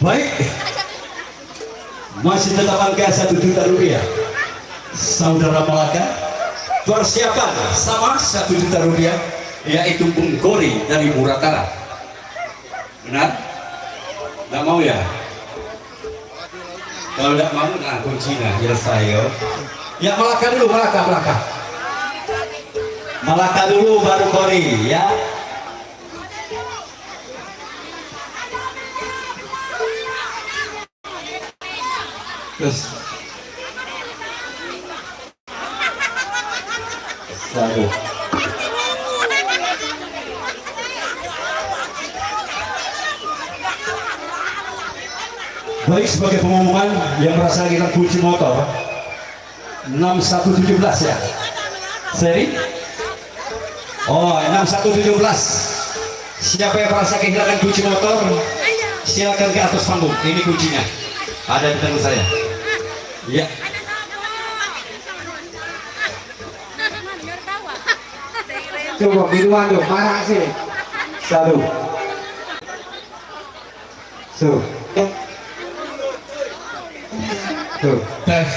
Baik, masih tetap angka 1 juta rupiah. Saudara Malaka, persiapan sama 1 juta rupiah, yaitu Bung Gori dari Muratara. Benar? Nggak mau ya? Kalau nggak mau, nah kuncinya selesai yo. Ya Malaka dulu, Malaka. Malaka dulu baru Gori ya. Terus satu. Baik, sebagai pengumuman yang merasa kita kunci motor 6117 ya. Seri? Oh, 6117. Siapa yang merasa kehilangan kunci motor, silakan ke atas panggung. Ini kuncinya. Ada di tangan saya. Ya. Coba biruan tuh, marah sih. Satu. Tuh. Tes.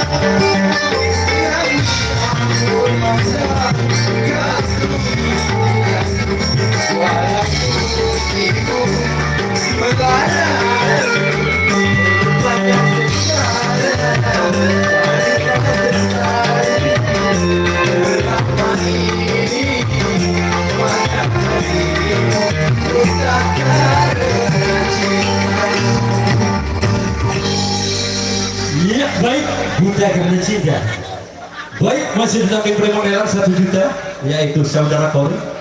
Ya baik, buta karena cinta. Baik, masih tetapi premodelan 1 juta, yaitu saudara Kori.